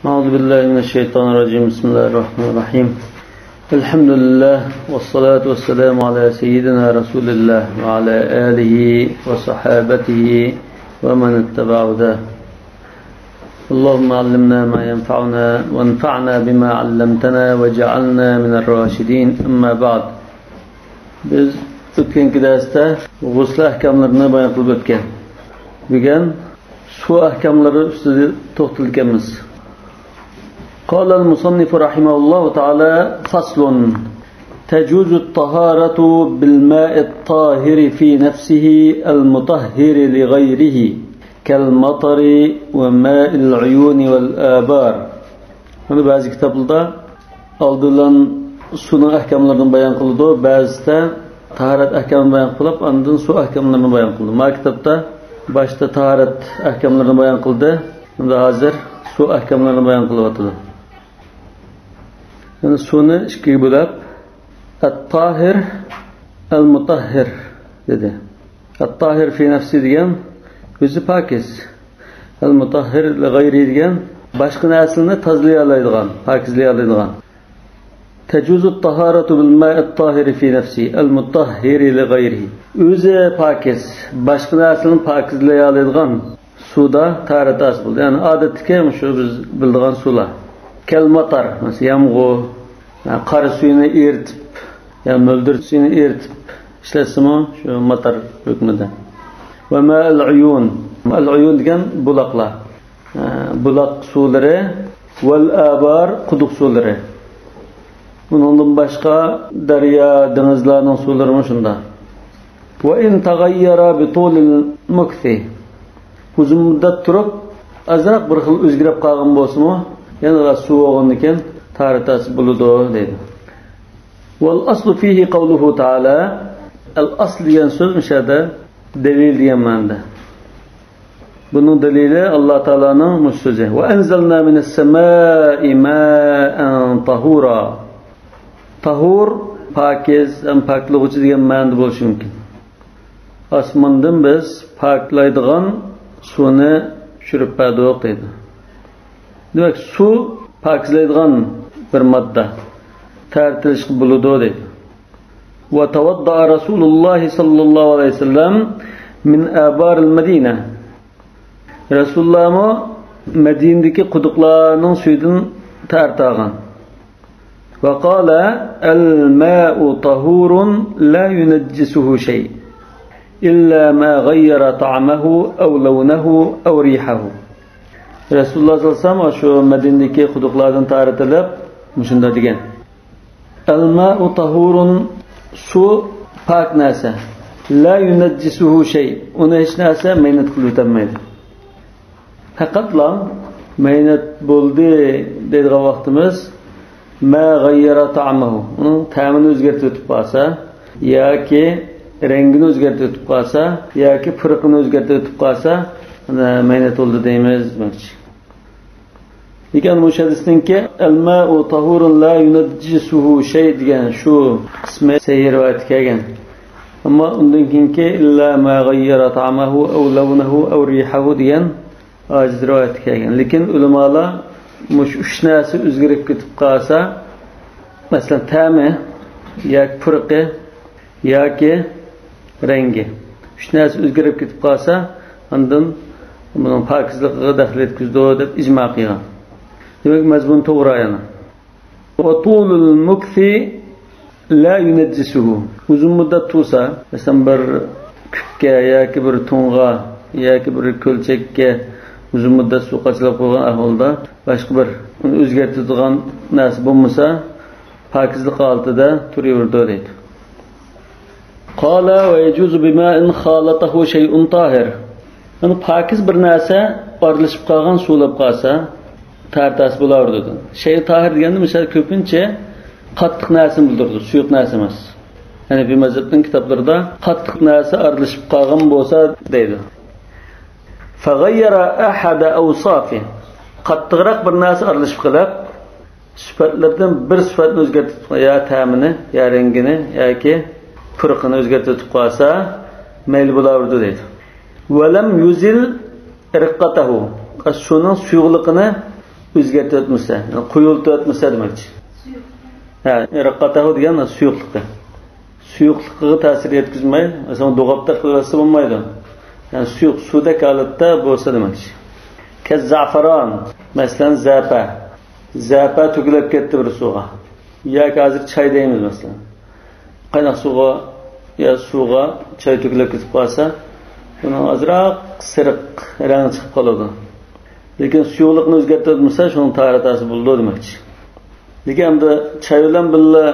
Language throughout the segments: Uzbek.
أعوذ بالله من الشيطان الرجيم. بسم الله الرحمن الرحيم. الحمد لله والصلاة والسلام على سيدنا رسول الله وعلى آله وصحابته ومن اتبع هداه. اللهم علمنا ما ينفعنا وانفعنا بما علمتنا وجعلنا من الراشدين. أما بعد. Biz o'tgan darsda g'usl ahkamlarini bayon qilib o'tgan. Bugun su ahkamlari ustida to'xtalganmiz. قال المصنف رحمه الله تعالى: فصل: تجوز الطهارة بالماء الطاهر في نفسه المطهر لغيره كالمطر وماء العيون والآبار. Bunu bazı kitaplarda aldılan suyun ahkamlarını bayan kıldı. Bazıda taharet ahkamını bayan kılıp andın su ahkamlarını bayan kıldı. Ma kitapta başta taharet ahkamlarını bayan kıldı. Şimdi hazır su ahkamlarını bayan kılıp yani suni ikkiga bo'lib at-tahir al-mutahhir dedi. At-tahir fi nafsi degan o'zi pokiz, al-mutahhir li g'ayri degan boshqa narsani tozalay oladigan, pokizlay oladigan. Tajuzu at-taharatu bil ma'i at-tahir fi nafsi al-mutahhir li g'ayrihi. O'zi pokiz, boshqa narsani pokizlay oladigan suvda taharat asl bo'ldi. Ya'ni odatda shu biz biladigan suvlar. Kelmatar, mesela yağmur, qar suyunu eritib, ya möldir suyunu eritib işletsimi şu matar hükmüde. Ve ma'al uyun, ma'al uyun degan bulaqlar, bulaq suları, vel abar quduq suları. Bundan başqa daryo, denizlarning suları mı şunda? Ve in taghayyara bi tulil mukthi. Uzun muddat turib, azroq bir xil o'zgarib qolgan bo'lsa-mu, yana suv olgandan taharatasi bo'ladi dedi. Wal aslu fihi qawluhu ta'ala. Al asl degan so'z mishada dalil degan ma'noda. Bunun dalili Alloh taolaning so'zi. Va anzalna minas samaa'i ma'an tahura. Tahur pokiz, poklovchi degan ma'noda bo'lishi mumkin. Osmondan biz poklaydigan suvni tushirib berdik dedi. Demek su pokizlaydigan bir modda tartilish bo'ladi dedi. Va tawadda Rasululloh sallallohu alayhi vasallam min abar al-Madina. Rasululloh Madinadagi quduqlarning suyidan tartagan. Va qala al-ma'u tahurun la yunajjisuhu shay illa ma ghayyara ta'amahu aw lawnahu aw rihahu. Rasululloh sallallohu alayhi vasallam shu Madinadagi quduqlardan taratilib, shunda degan. Al-ma'u tahurun, su pok narsa. La yunajjisuhu shay. Uni hech narsa maynat qilib o'tmaydi. Faqatla maynat bo'ldi deydigan vaqtimiz ma ghayyara ta'amahu. Uning ta'mini o'zgartirib o'tib qolsa yoki rangini o'zgartirib o'tib qolsa yoki firqini o'zgartirib o'tib qolsa maynat oldu deymiz. Lekin bu hadisninki al-ma'u tahurun la yunajjisuhu shay degan shu qismi sahih rivoyat kelgan. Ammo undan keyingi illa ma ghayyara ta'amahu aw lawnahu aw rihahu degan ojiz rivoyat kelgan. Lekin ulamolar mush uch narsa o'zgarib ketib qolsa, masalan ta'mi yoki firqi yoki rangi, uch narsa o'zgarib ketib qolsa, undan bunun pokizligiga daxl etkizdi deb ijmo qilgan. Demek mazmun to'g'ri yana. Wa tulul mukthi la yunajjisuhu. Uzun muddat tursa, masalan bir kukka yoki bir to'ng'a yoki bir ko'lchakka uzun muddat suv qachilib qo'ygan ahvolda boshqa bir uni o'zgartiradigan narsa bo'lmasa, pokizlik holatida turaverdi deydi. Qala va yajuzu bima'in khalatahu shay'un tahir. Yani pokiz bir narsa aralashib qolgan suvlab qolsa, tartasi bo'lardi dedi. Shay tahir deganda misol ko'pincha qattiq narsani bildirdi, suyuq narsa emas. Ya'ni bu mazhabning kitoblarida qattiq narsa aralashib qolgan bo'lsa deydi. Faghayyara ahada awsafi. Qattiqroq bir narsa aralashib qolib, sifatlardan bir sifatni o'zgartirib, ya ta'mini, ya rangini yoki firqini o'zgartirib qolsa, mayli bo'lardi deydi. Valam yuzil riqqatahu. Şunun suyuqliqini o'zgartib o'tmasa, quyultib o'tmasa demakchi. Ha, irqatahu degan suyuqlikda. Suyuqligiga ta'sir yetkazmay, masalan, do'g'abda qilsa bo'lmaydi. Yani suyuq suvda holatda bo'lsa demakchi. Kaz za'faron, masalan, zapa to'kilib ketdi bir suvga. Yoki hozir choy deymiz masalan. Qaynoq suvga ya suvga choy to'kilib ketib qolsa, uni azroq siriq rang chiqib qoladi. Lekin suyuqlikni o'zgartirib o'tmasa, shuning taratasi bo'ldi demakchi. Lekin endi choy bilan birga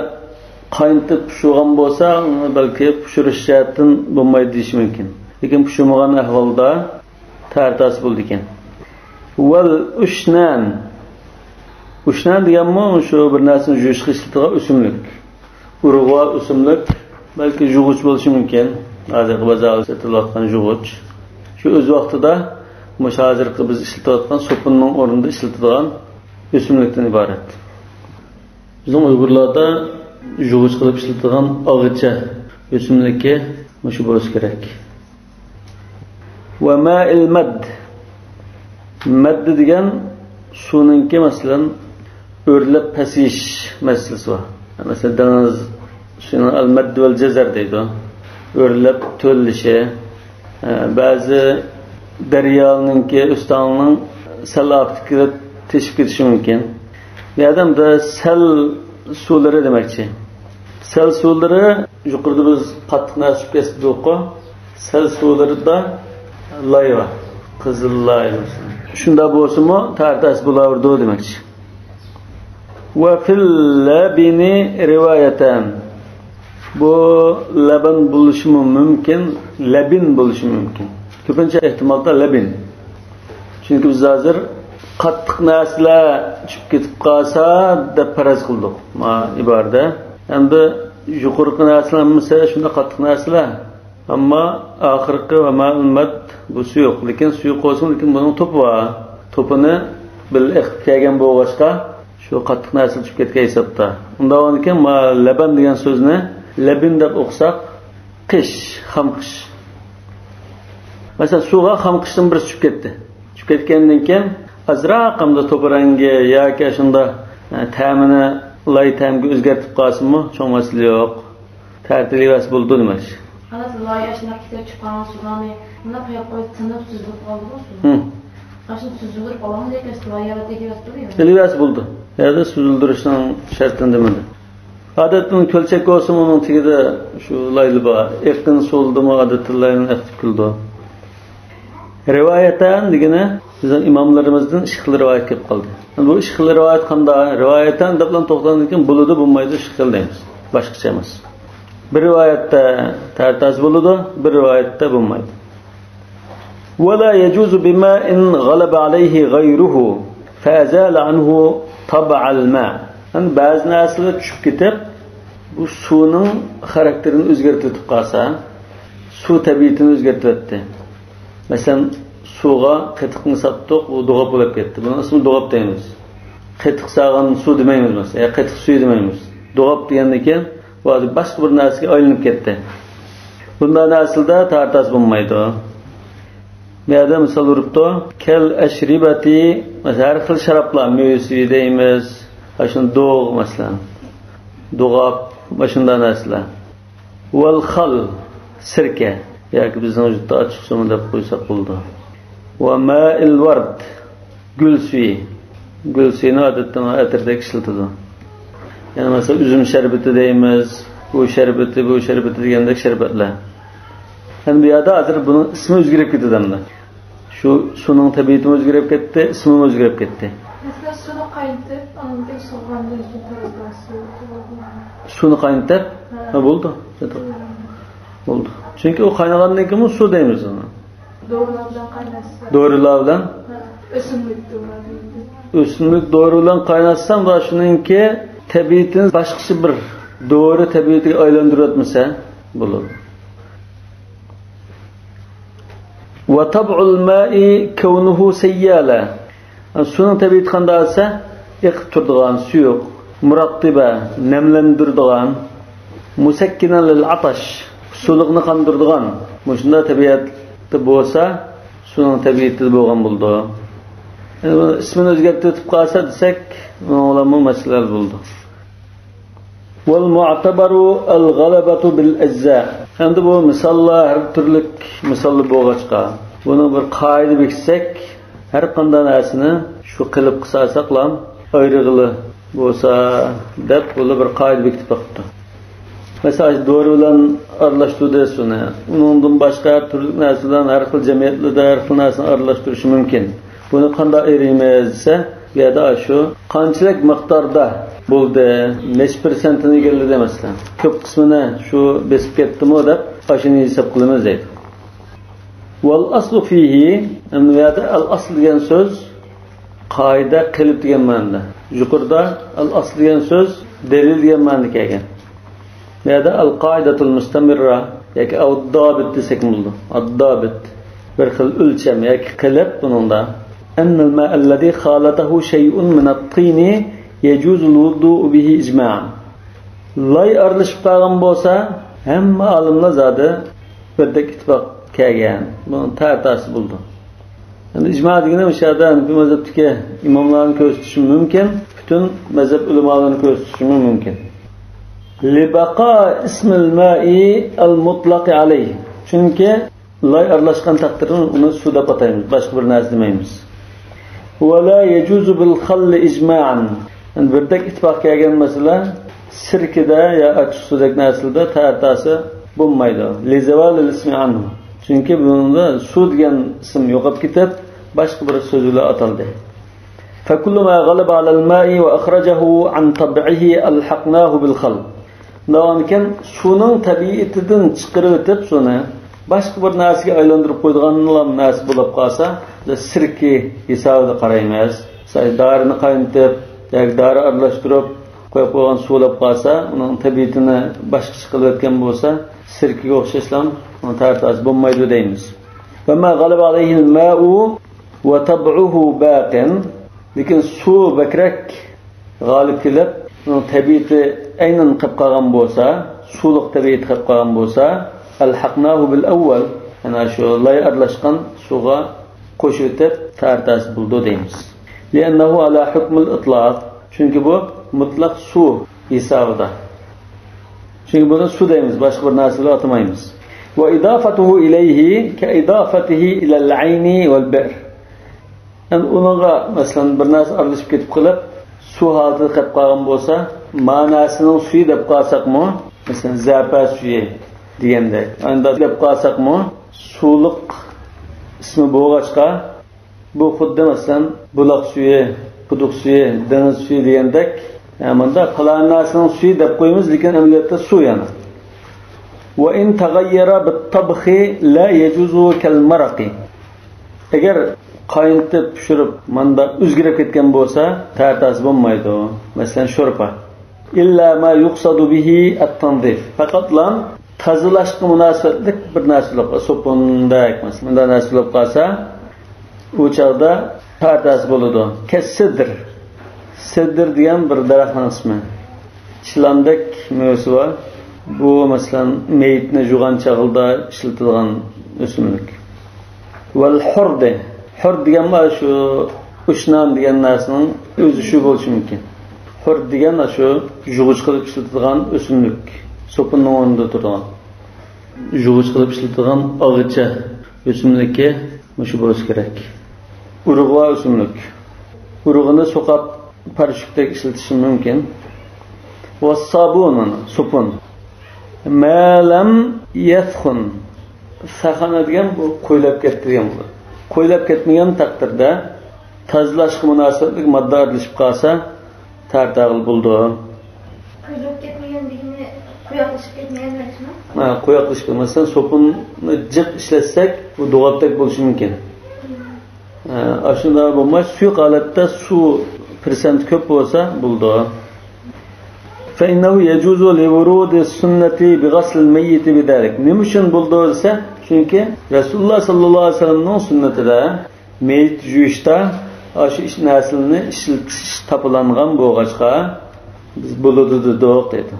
qaynatib pishirgan bo'lsa, balki pishirish jihatdan bo'lmaydi deyish mumkin. Lekin pishirmagan ahvolda taratasi bo'ldi ekan. Wal ushnan deganmi shu bir narsani yuvishga ishlatilgan o'simlik. Urug'va o'simlik, balki yug'uch bo'lishi mumkin. Hozirgi bozorda sotilayotgan yug'uch. Shu o'z vaqtida hozirgi biz ishlatayotgan so'pinning o'rnida ishlatilgan o'simlikdan iborat. Bizning Uyg'urlarda yug'uch qilib ishlatilgan og'icha o'simlikka shu bo'lishi kerak. Va ma'il madd. Madd degan suvninki masalan o'rlab pasish masalasi bor. Masalan, deniz shuni al-madd val jazar deydi. O'rlab to'lishi. Ba'zi daryoninki ustining saloblikka teshib ketishi mumkin. Bu odamda sal suvlari demakchi. Sal suvlari yuqorida biz qattiq narsa kesdik-ku. Sal suvlarida layva, qizil layva. Shunda bo'lsa-mu tartas bo'laverdi demakchi. Va fil labini rivoyatan. Bu laban bo'lishi mumkin, labin bo'lishi mumkin. Ko'pincha ehtimolda labin. Chunki biz hozir qattiq narsalar tushib ketib qolsa deb faraz qildik. Ma iborada. Endi yuqorqi narsalar bo'lsa, shunda qattiq narsalar. Ammo oxirgi va ma'lumot bu suyuq. Lekin suyuq bo'lsin, lekin buning to'pi bor. To'pini bil kelgan bo'lg'achqa shu qattiq narsa tushib ketgan hisobda. Undan keyin laban degan so'zni labin deb o'qsak, qish, xamqish. Masalan, suvga xamqishdan bir tushib ketdi. Tushib ketgandan keyin azroq hamda to'pirangi yoki shunda ta'mini lay ta'mga o'zgartib qolsinmi, cho'ng masala yo'q. Tartibli bo'ldi demak. Ana loy ashna ketib chiqqan suvlarni nima qo'yib qo'yib tinib suzib qoldi-ku. Qashin suzilib qolgan lekin loy yaratib Ilivas bo'ldi. Yerda suzildirishning shartini demadi. Odatning ko'lchak bo'lsa, uning tigida shu layli bor. Eqin so'ldimi odatlarning aqtib qildi. Rivoyatan degani bizning imomlarimizdan ishqil rivoyat kelib qoldi. Bu ishqil rivoyat qanday? Rivoyatan deb bilan to'xtagandan keyin bo'ladi, bo'lmaydi ishqil deymiz. Boshqacha emas. Bir rivoyatda tartaz bo'ladi, bir rivoyatda bo'lmaydi. ولا يجوز بماء غلب عليه غيره فأزال عنه طبع الماء. Yani bazı narsalar tushib ketib, bu suvning xarakterini o'zgartirib qolsa, suv tabiatini o'zgartiradi. Masalan, suvga qatiqni sapdiq, u do'g'ab bo'lib ketdi. Buni ismi do'g'ab deymiz. Qatiq sog'an suv demaymiz masalan, ya qatiq suv demaymiz. Do'g'ab degandan keyin bu boshqa bir narsaga aylanib ketdi. Bunday narsalarda tartaz bo'lmaydi. Meyada misal uribdi, kel ashribati, har xil sharoblar, meyve deymiz, ashun do'g masalan. Do'g'ab, shunday narsalar. Wal khal, sirka, yoki bizning vujudda ochiq suv deb qo'ysak bo'ldi. Va ma'il ward, gul suvi. Gul suyini odatda atirda ishlatiladi. Ya'ni masalan uzum sharbati deymiz, bu sharbati degandek sharbatlar. Yani bu yerda hozir buning ismi o'zgarib ketdi hamda. Shu suvning tabiati o'zgarib ketdi, ismi o'zgarib ketdi. Masalan, suvni qaynatib, unda sog'andan suvni qaynatib, bo'ldi. Bo'ldi. Chunki u qaynagandan keyin suv deymiz uni. Dorilar bilan qaynatsa. Dorilar bilan? O'simlik dorilar. O'simlik dori bilan qaynatsam va shuningki tabiatini boshqacha bir dori tabiatiga aylantirib bo'ladi. Va tab'ul ma'i kawnuhu sayyala. Suvning tabiati qanday bo'lsa, iqib turadigan, suyuq, murattiba, namlantiradigan, musakkinan lil atash, suvliqni qondiradigan. Shunda tabiatda bo'lsa, suvning tabiati bo'lgan bo'ldi. ismini o'zgartirib qolsa desak, ularga masalalar bo'ldi. Wal mu'tabaru al-ghalabatu bil ajza. Endi bu misollar har turli misollar bo'lg'achqa, buni bir qoida bekitsak, har qanday narsani shu qilib qilsaqlam ayrig'ili bo'lsa deb buni bir qoida bekitib qo'yibdi. Mesela dori bilan aralashtirishni, undan boshqa turli narsalar har xil jamiyatlarda har xil narsani aralashtirish mumkin. Buni qanday ayiramiz desa, bu yerda shu qanchalik miqdorda bo'ldi, necha %ni egalladi masalan. Ko'p qismini shu besib ketdimi deb ashuni hisob qilamiz deydi. Wal aslu fihi, endi bu yerda al asl degan so'z qoida qilib degan ma'noda. Yuqorida al asl degan so'z dalil degan ma'noda kelgan. Bu yerda al qoidatul mustamirra yoki ad-dabit desak bo'ladi. Ad-dabit bir xil o'lcham yoki qilib buningda أن الماء الذي خالطه شيء من الطين يجوز الوضوء به إجماعا. Lay aralashib qolgan bo'lsa, hamma olimlar zodi birdek ittifoq kelgan. Bunun ta'tasi bo'ldi. Endi ijmo degani o'sha yerda bu mazhabdagi imomlarni ko'rsatishi mumkin, butun mazhab ulamolarini ko'rsatishi mumkin. Libaqa ismil ma'i al-mutlaq alayhi. Chunki lay aralashgan taqdirda uni suv deb ataymiz, boshqa bir narsa demaymiz. ولا يجوز بالخل إجماعا. birdek ittifoq kelgan masala sirkida ya achiq suvdek narsalarda ta'tasi bo'lmaydi. Lizaval al-ismi anhu. Chunki bunda suv degan ism yo'qolib ketib, boshqa bir so'z bilan ataldi. فكل ما غلب على الماء وأخرجه عن طبعه ألحقناه بالخل. Davamken suvning tabiatidan chiqarib o'tib, suvni boshqa bir narsaga aylantirib qo'yganlar narsa bo'lib qolsa, sirki hisobida qaraymiz. Darini qaynatib, yoki dari aralashtirib qo'yib qo'ygan suv bo'lib qolsa, uning tabiatini boshqacha qilib o'tgan bo'lsa, sirkiga o'xshashlam, uni ta'tasi bo'lmaydi deymiz. Va ma g'alaba alayhi al-ma'u wa tab'uhu baqin. Lekin suv bakrak g'olib kelib, uning tabiati aynan qilib qolgan bo'lsa, suvliq tabiat qilib qolgan bo'lsa, alhaqnahu bil awwal, ana shu lay aralashgan suvga qo'shib o'tib ta'tasi bo'ldi deymiz. Li'annahu ala hukmil itlaq. Chunki bu mutlaq suv hisobida. Chunki buni suv deymiz, boshqa bir narsa bilan atamaymiz. Va idafatuhu ilayhi ka idafatihi ila al-ayni wal bir. Yani unga masalan bir narsa aralashib ketib qilib, suv holatida qilib qolgan bo'lsa, ma'nosining suvi deb qolsaqmi, masalan zapa suvi deganda, unda deb qolsaqmi, suvliq ismi bo'lg'achqa, bu xuddi masalan buloq suvi, quduq suvi, dengiz suvi degandek, bunda falon narsaning suvi deb qo'yamiz, lekin amaliyotda suv yana. Va in taghayyara bit-tabkhi la yajuzu kal-maraqi. Agar qaynatib pishirib manda o'zgarib ketgan bo'lsa, ta'tasi bo'lmaydi. Masalan, sho'rpa. Illa ma yuqsadu bihi at-tanzif. Faqatlam tozalashga munosabatlik bir narsa bo'lib, so'pundek masalan, bunday narsa bo'lib qolsa, u chog'da ta'tasi bo'ladi. Kasidr. Sidr degan bir daraxtning ismi. Chilandek mevasi bor. Bu masalan meyitni jug'an chog'ida ishlatilgan o'simlik. Val hurdi. Hur degan mana shu ushnan degan narsaning o'zi shu bo'lishi mumkin. Hur degan shu jug'uch qilib ishlatilgan o'simlik. So'pinning o'rnida turgan. Jug'uch qilib ishlatilgan og'icha o'simlikka shu bo'lishi kerak. Urug'va o'simlik. Urug'ini so'qab parishukdek ishlatish mumkin. Va sabun, so'pin. Malam yathkhun. Saxana degan bu qo'ylab ketgan bo'ladi. Qo'ylab ketmagan taqdirda tozalashga munosabatli modda aralashib qolsa, tartag'il bo'ldi. Qo'ylab ketmagan degani qo'yoqlashib ketmagan demakmi? Ha, qo'yoqlashib bo'lmasa, so'pinni jiq ishlatsak, bu dug'atdek bo'lishi mumkin. Ashunda bo'lmay, suyuq holatda suv % ko'p bo'lsa, bo'ldi. فإنه يجوز لورود السنة بغسل الميت بذلك. Nima uchun bo'ldi desa, chunki Rasululloh sallallohu alayhi vasallamning sunnatida meyit yuvishda shu ish naslini ishlatish topilangan bo'lg'achqa biz bo'ladi dedi.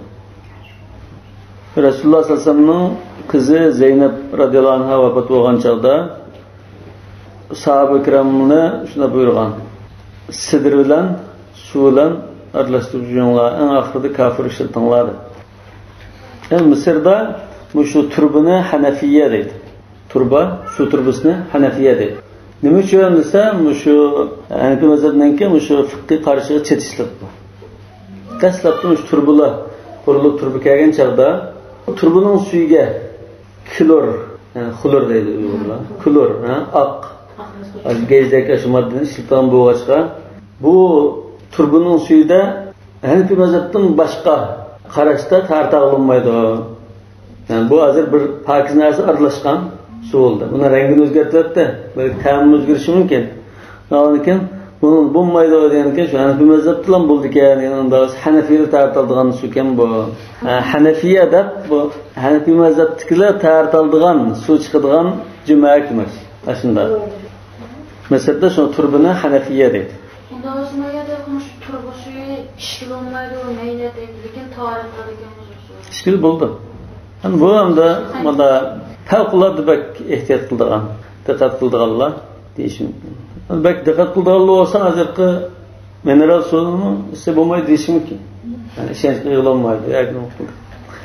Rasululloh sallallohu alayhi vasallamning qizi Zaynab radhiyallohu anha vafot bo'lgan chog'da sahoba ikramni shuna buyurgan. sidr bilan suv bilan aralashtirib yurganlar eng oxirida kafir ishlatganlardi. Misrda shu turbini Hanafiya deydi. Turba, su turbasini Hanafiya deydi. Nima uchun desa, shu Hanafi mazhabidan keyin shu fiqhiy qarshiga chetishlik bu. Dastlabda shu turbalar, qurilib turba kelgan chaqda turbaning suyiga klor, yani xlor deydi ular. Klor, oq gazdagi shu moddani ishlatgan bo'lg'achqa, bu turbaning suyida Hanafi mazhabdan boshqa qarashda tartag'ilmaydi. Yani bu hozir bir pokiz narsa aralashgan suv bo'ldi. Buni rangini o'zgartiradi, balki ta'mini o'zgarishi mumkin. Lekin buni bo'lmaydi deganki, shu Hanafi mazhabdan bo'ldi ekan, endi Hanafiylar tartaldigan suv ekan bu. Hanafiya deb bu Hanafi mazhabdagilar tartaldigan suv chiqadigan jamoat emas. Shunda. Masalan, shu turbini Hanafiya deydi. Endi o'zimizda shu turba suvi ishlanmaydi, mayli deydi, lekin tarixda degan so'z. Ishkil bo'ldi. Bu hamda mana favqulodda bak ehtiyot qildigan, diqqat qildiganlar deyishim. Bak diqqat qildiganlar bo'lsa, hozirgi mineral suvni isi bo'lmaydi deyishim mumkin. Yani ishonch qilolmaydi, yoki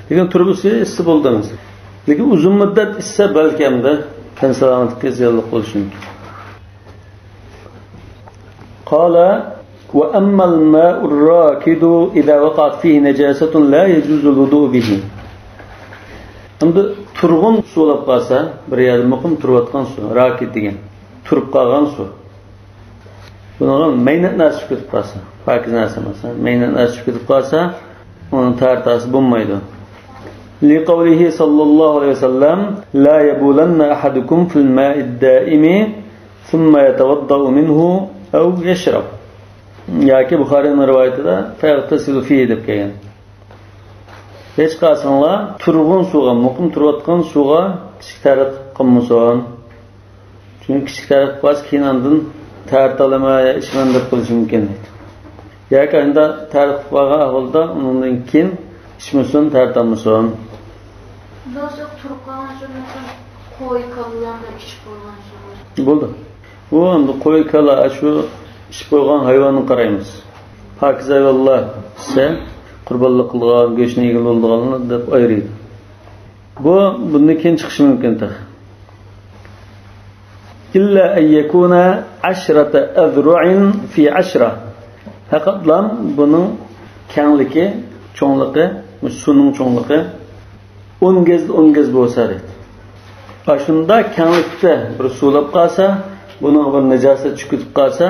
lekin turba suvi isi bo'ldi emas. Lekin uzun muddat issa balki hamda tan salomatlikka ziyonli bo'lishi mumkin. قال وأما الماء الراكد إذا وقعت فيه نجاسة لا يجوز الوضوء به. Endi turg'un suvlab qolsa, bir yerda muqim turayotgan suv, rakid degan, turib qolgan suv. Bunga maynat narsa ketib qolsa, pokiz narsa emas, maynat narsa ketib qolsa, uni tartasi bo'lmaydi. Li qawlihi sallallohu alayhi vasallam la yabulanna ahadukum fil ma'id da'imi thumma yatawaddau minhu aw yashrab. Yoki Buxoriyning rivoyatida fa'tasilu fi deb kelgan. Hech qasonlar turg'un suvga, muqim turayotgan suvga kichik tarif qilmasin. Chunki kichik tarif qilsa keyin undan tartalama ishman deb qilish mumkin. Yoki unda tarif qilgan ahvolda undan keyin ishmasin, tartalmasin. Do'stlar turib qolgan suvni qo'y kallarda ichib qo'ygan suv. Bo'ldi. Bu endi qo'y kala shu ichib qo'ygan hayvonni qaraymiz. Pokiz hayvonlar esa qurbonlik qilgan, go'shtni yegil bo'lganlar deb ayiradi. Bu bundan keyin chiqishi mumkin ta. Illa an yakuna 10 azru'in fi 10. Faqatlam buning kengligi, cho'ngligi, suning cho'ngligi 10 gaz bo'lsa deydi. Shunda kenglikda bir suvlab qolsa, buning bir najosat chiqib qolsa,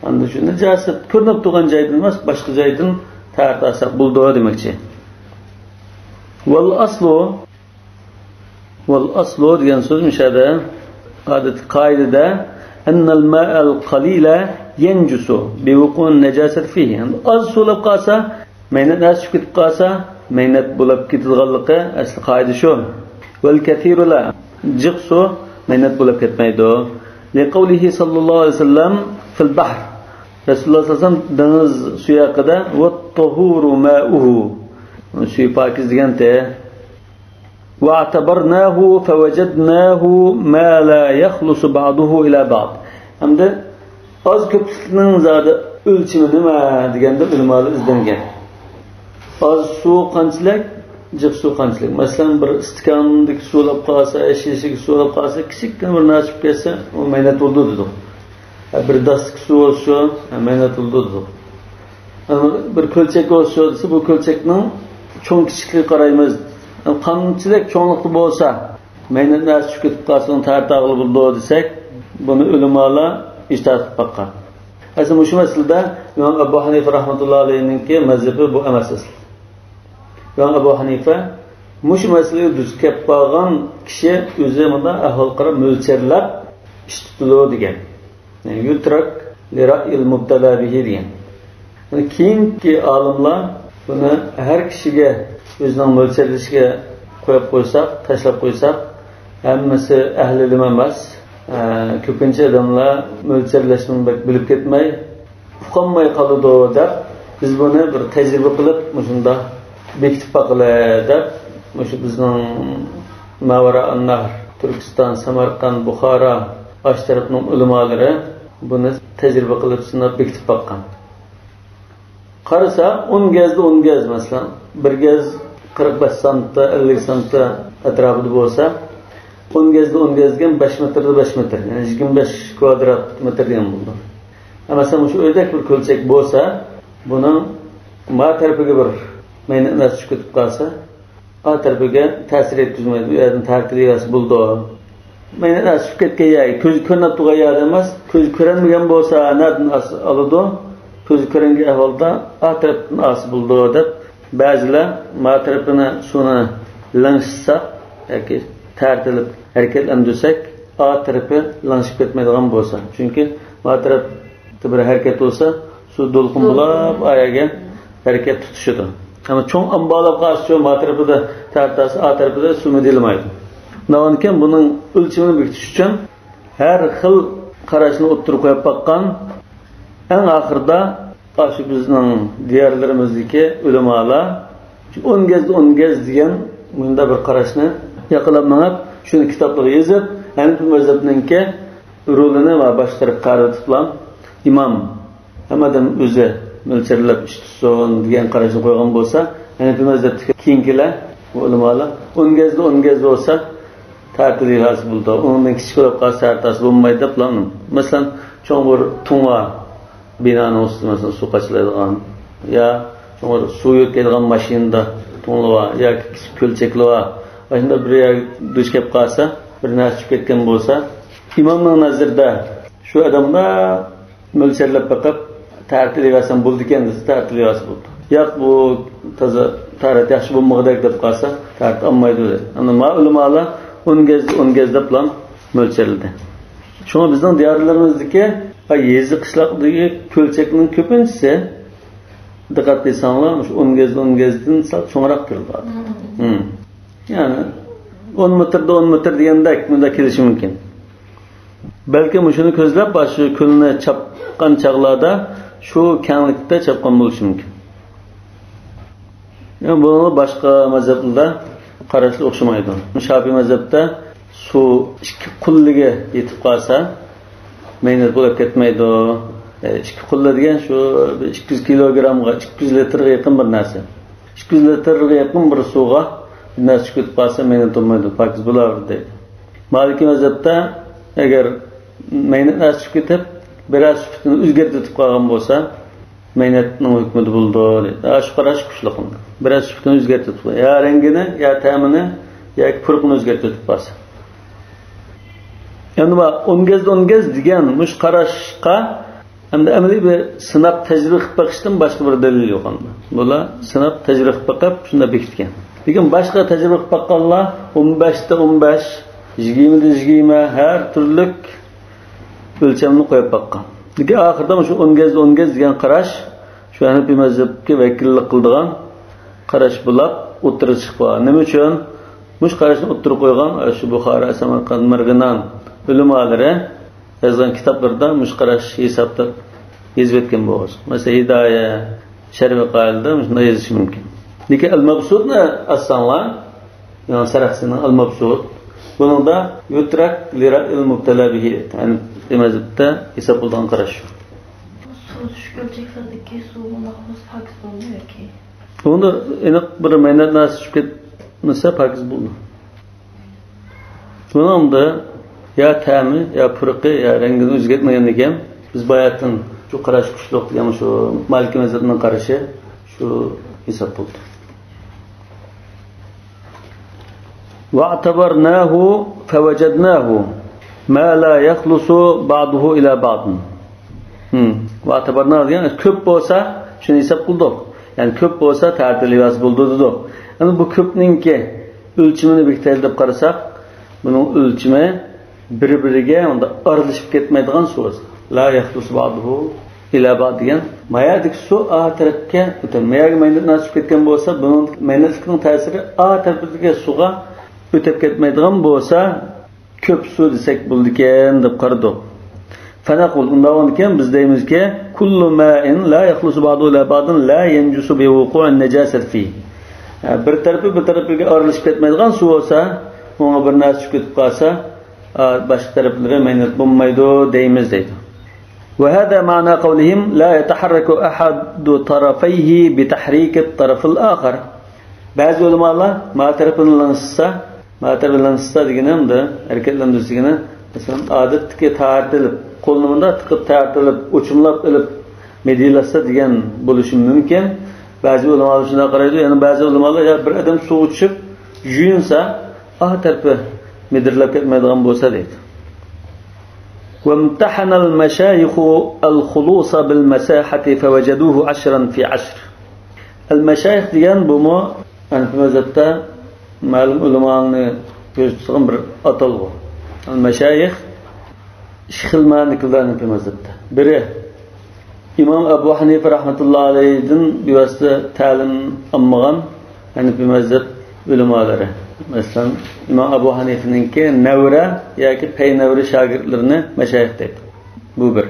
endi shu najosat ko'rinib turgan joydan emas, boshqa joydan tartasa buldu demakchi. Wal aslu degan so'z mishada odat qoidada annal ma'al qalila yanjusu bi wuqun najasat fihi. Az suvlab qolsa, maynat narsa ketib qolsa, maynat bo'lib ketadiganligi asli qoida shu. Wal kathiru la jiqsu maynat bo'lib ketmaydi. Li qawlihi sallallohu alayhi vasallam fil bahr. Rasululloh sallallohu alayhi vasallam dengiz suvi haqida vat tahuru ma'uhu. Suvi pokiz deganda va atabarnahu fawajadnahu ma la yakhlusu ba'dahu ila ba'd. Hamda az ko'plikning zodi o'lchimi nima deganda ulamolar izlangan. Az suv qanchalik, jiq suv qanchalik. Masalan, bir stikandek suvlab qolsa, shishik suvlab qolsa, kichik bir narsa kelsa, u maynat bo'ldi dedi. Bir dastik suv olsa, maynat bo'ldi dedi. Bir ko'lchak olsa, desa bu ko'lchakning cho'ng kichikligiga qaraymiz. Qanchalik cho'nliqli bo'lsa, maynat narsa chiqib qolsa, tartag'il bo'ldi desak, buni ulamolar ijtihod qilib baqqan. Aslida shu masalada Imom Abu Hanifa rahmatullohi alayhininki mazhabi bu emas asli. Imom Abu Hanifa mush masalaga duch kelib qolgan kishi o'zi bunda ahvol qarab mo'lchallab ish tutadi degan. Yani yutrak li ra'il mubtala bihi degan. Yani keyingi olimlar buni har kishiga o'zining mo'lchallashiga qo'yib qo'ysak, tashlab qo'ysak, hammasi ahli ilm emas. Ko'pincha odamlar mo'ljallashni bilib ketmay, uqolmay qoladi deb, biz buni bir tajriba qilib, shunda bekitib baqilay deb, shu bizning Mavara an-Nahr, Turkiston, Samarqand, Buxoro, ash tarafning ulamolari Buni tajriba qilib sinab bekitib baqqan. Qarasa 10 gazda 10 gaz masalan, bir gaz 45 santda 50 santda atrofida bo'lsa, 10 gazda 10 gazgan 5 metrda 5 metr, ya'ni 25 kvadrat metr degan bo'ldi. Masalan, shu o'ydak bir ko'lchak bo'lsa, buning ma tarafiga bir maynatlar tushib ketib qolsa, a tarafiga ta'sir etkazmaydi. Bu yerdan tartibiyasi bo'ldi. Maynatlar tushib ketgan yoki ko'z ko'rinib turgan yer emas, ko'z ko'rinmagan bo'lsa, anadan oladi. Ko'z ko'ringan ahvolda a tarafdan asib bo'ldi deb ba'zilar ma tarafini suvni langishsa yoki tartilib harakatlantirsak, a tarafi langishib ketmaydigan bo'lsa. Chunki ma tarafda bir harakat bo'lsa, suv to'lqin bo'lib ayaga harakat tutishadi. Ama cho'ng ambalab qarshi ma tarafida tartasi a tarafida suv dilmaydi. Undan keyin buning o'lchamini bekitish uchun har xil qarashni o'ttirib qo'yib baqqan. Eng oxirida shu bizning diyorlarimizdagi ulamolar 10 gazda 10 gaz degan bunda bir qarashni yaqinlab minib, shuni kitoblarga yozib, Hanifi mazhabiningki rolini va bosh taraf qaratiblar. Imom hammadan o'zi mo'lchallab ish tutsin degan qarashni qo'ygan bo'lsa, Hanifi mazhabidagi keyingilar ulamolar 10 gazda 10 gaz bo'lsa tartili hosil bo'ldi. Undan kichikroq qolsa tartasi bo'lmaydi deb planim. Masalan, cho'ng bir tunga binanın üstü mesela su kaçırılan ya sonra su yükleyen maşinada tonluğa ya kölçekliğa başında bir yer düşkep kalsa bir narsa çıkıp ketken bolsa imamın nazarda şu adamda mölçerlep bakıp tartili versen buldu kendisi tartili versen buldu. Ya bu taza tarih yaxşı bulmaqda deb qalsa tart almaydı. Ama ma'lumotlar 10 gaz deb plan mölçerildi. Şuna bizden diyarlarımızdaki yezi qishloqdagi ko'lchakning ko'pinchisi diqqat qilsanglar, 10 gazdan sal cho'ngroq keladi. Ya'ni 10 metrda 10 metr degandek bunda kelishi mumkin. Balki shuni ko'zlab, shu ko'lni chapqan chaqlarda shu kenglikda chapqan bo'lishi mumkin. Yani buni boshqa mazhablarda qarashlar o'xshamaydi. Shafiy mazhabda suv ikki qulliga yetib qolsa meynat bo'lib ketmaydi. Ikki qulla degan shu 200 kilogramga 200 litrga yaqin bir narsa. 200 litrga yaqin bir suvga bir narsa chiqib qolsa meynat bo'lmaydi, pokiz bo'ladi deydi. Maliki mazhabda agar meynat narsa chiqib ketib, biroz sutini o'zgartirib qolgan bo'lsa, meynatning hukmi bo'ldi deydi. Shu qarash kuchli qildi. Biroz sutini o'zgartirib, ya rangini, ya ta'mini, yoki purqini o'zgartirib qolsa. Yani 10 gaz degan mush qarashqa hamda amaliy bir sinab tajriba qilib bakishdan boshqa bir dalil yo'q unda. Bular sinab tajriba qilib bakib shunda bekitgan. Lekin boshqa tajriba qilib bakkanlar 15 ta 15, 20 ta 20 har turli o'lchamni qo'yib bakkan. Lekin oxirida shu 10 gaz degan qarash shu Hanifi mazhabga vakillik qildigan qarash bo'lib o'tirib chiqdi. Nima uchun? Mush qarashni o'tirib qo'ygan shu Buxoriy, Samarqand, Marg'inan ulamoları yazgan kitaplarda mush qarash hisobda yozib etgan bo'lsa. Masalan, Hidoya, Sharh qoilda shunday yozish mumkin. Lekin al-mabsudni as-sanlar, yani sarahsini al-mabsud buningda yutrak lira'il mubtala bihi, ya'ni mazhabda hisob bo'lgan qarash. Suv ko'lchaklardagi suvni xolos pokiz bo'lmaydi ki. Unda aniq bir maynat narsa tushib ketmasa pokiz bo'ldi. Buningda ya ta'mi, ya purqi, ya rangini o'zgartmagan ekan, biz bayatdan shu qarash kuchliq degan shu Maliki mazhabining qarashi shu hisob bo'ldi. Wa'tabarnahu fawajadnahu ma la yakhlusu ba'dahu ila ba'd. Wa'tabarnahu degan ko'p bo'lsa shuni hisob qildik. Ya'ni ko'p bo'lsa tartibli bo'ldi dedi. Endi bu ko'pningki o'lchimini bekitaylik deb qarasak, buning o'lchimi bir-biriga unda aralashib ketmaydigan suv. La yakhlusu ba'dahu ila ba'd degan mayadik suv a tarafga o'tadi. Mayaga maynat nasib ketgan bo'lsa, buning maynatlikning ta'siri a tarafidagi suvga o'tib ketmaydigan bo'lsa, ko'p suv desak bo'ldi ekan deb qaradik. Fanaqul undan keyin biz deymizki, kullu ma'in la yakhlusu ba'dahu ila ba'din la yanjusu bi wuqu'in najasat fi. Bir tarafiga aralashib ketmaydigan suv bo'lsa, unga bir narsa chiqib ketib qolsa, boshqa taraflari maynat bo'lmaydi deymiz deydi. وهذا معنى قولهم لا يتحرك أحد طرفيه بتحريك الطرف الآخر. بعض علماء ما taraflansa degenemde hareketlendirsigine mesela adetki tartılıp kolunda tıkıp tartılıp uçumlap ılıp medilasa degen buluşum mümkün. Bazı ulamalar şuna qaraydı. Yani bazı ulamalar ya bir adam su uçup juyunsa tarafı medirlap ketmeydigan bolsa deydi. وامتحن المشايخ الخلوص بالمساحة فوجدوه 10 في 10. المشايخ degan bu mu yani mazhabda ma'lum ulamolarni ko'z tutgan bir atalg'u. Al-mashayix shilmanikilarning mazhabda. Biri İmam Abu Hanife rahmetullahi alayhi'nin bevasita ta'lim olmagan Hanifi mazhab ulamoları. Mesela İmam Abu Hanife'ninki nevra yoki peynavri shogirdlarini mashayix deydi. Bu bir.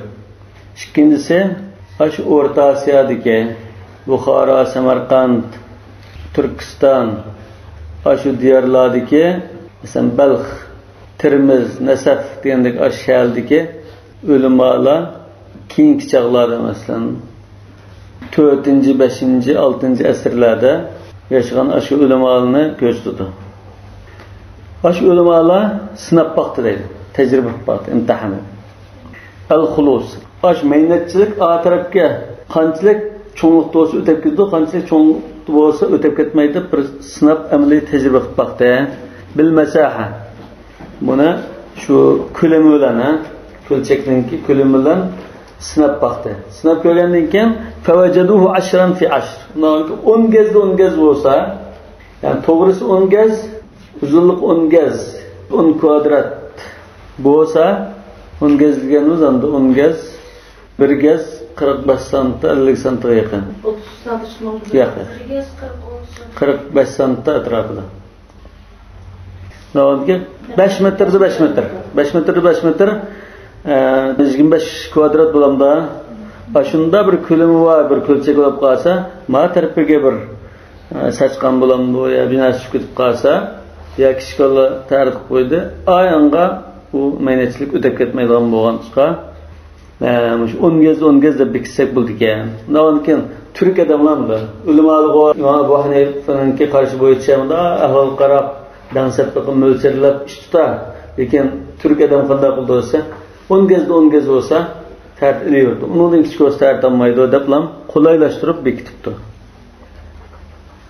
İkincisi, shu O'rta Osiyodagi Buxoro, Samarqand, Turkiston shu diyorlardagi mesela Balx, Termiz, Nasaf degandek shaharlardagi ulamolar keyingi chog'larda masalan 4, 5, 6 asrlarda yashagan shu ulamolarni ko'z tutdi. Shu ulamolar sinab boqdi deydi, tajriba qildi, imtihon. Al-xulus. Shu maynatchilik tarafga qanchalik cho'nglik bo'lsa o'tib ketdi, qanchalik cho'nglik bo'lsa o'tib ketmaydi, bir sinab amaliy tajriba qilib boqdi. Bil masaha. Buni shu ko'lami bilan, ko'lchakninki ko'lami bilan sinab boqdi. Sinab ko'rgandan keyin favajaduhu 10 fi 10. 10 gazda 10 gaz bo'lsa, ya'ni to'g'risi 10 gaz, uzunlik 10 gaz, 10 kvadrat bo'lsa, 10 gaz deganimiz anda 10 gaz, 1 gaz 45 santim, 50 santimga yaqin. 30 santim. Yaqin. 45 santim atrofida. Navbatga 5 metrda 5 metr. 5 metrda 5 metr 25 kvadrat bo'lamda. Shunda bir ko'lami va bir ko'lchak bo'lib qolsa, ma tarafiga bir sachqan bo'lamdi yo binosi tushib ketib qolsa, yo kichiklar tarif qo'ydi, ayonga u maynatchilik o'tib ketmaydigan bo'lgancha, mush 10 gaz deb bekitsak bo'ldi ekan. Undan keyin turk odamlar ulamolar Imom Abu Hanifa'ningki qarshi bo'yicha ahvol qarab, dansatliqni mo'lchallab ish tutar. Lekin turk odam qanday qildi desa, 10 gaz bo'lsa tartilayverdi. Undan kichik bo'lsa tartammaydi deblam qulaylashtirib bekitibdi.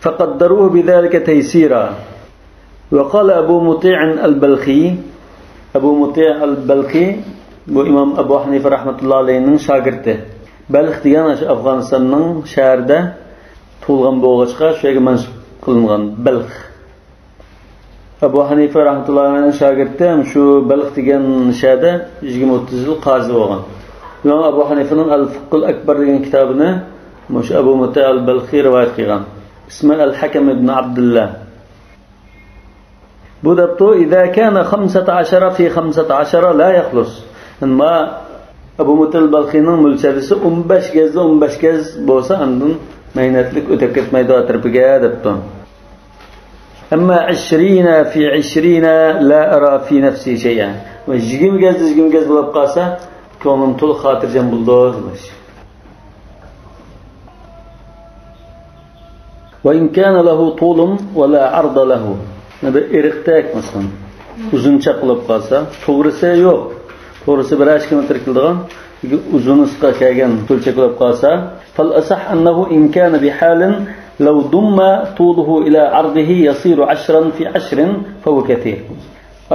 Faqaddaruhu bidalika taysira. Wa qala Abu Muti' al-Balkhi, Abu Muti' al-Balkhi bu İmam Abu Hanife rahmetullahi alayhining shogirdi. Balx degan Afg'onistonning shahrida tug'ilgan bo'lg'achqa shu yerga mansub qilingan Balx. Abu Hanife rahmetullahi alayhining shogirdi shu Balx degan shaharda 20-30 yil qozi bo'lgan. İmam Abu Hanife'nin Al-Fiqh al-Akbar degan kitobini shu Abu Muti' al-Balkhi rivoyat qilgan. İsmi Al-Hakam ibn Abdullah. Bu dabto idza kana 15 fi 15 la yaxlus. Ama Abu Muti' al-Balkhining mo'ljalisi 15 gazda 15 gaz bo'lsa, undan maynatlik o'tib ketmaydi atrofiga debdi. Amma 20 fi 20 la ara fi nafsi shay'an. Va 20 gaz bo'lib qolsa, ko'nglim to'liq xotirjam bo'ldi demiş. Wa in kana lahu tulun wa la arda lahu. Bir iriqtak masalan uzuncha qilib qolsa, to'g'risi yo'q. To'g'risi 1 kilometr qildigan, uzunisiga kelgan ko'lchak qilib qolsa, fal asah annahu in kana bi halin law dumma tuluhu ila ardihi yasiru 10 fi 10 fa huwa katir.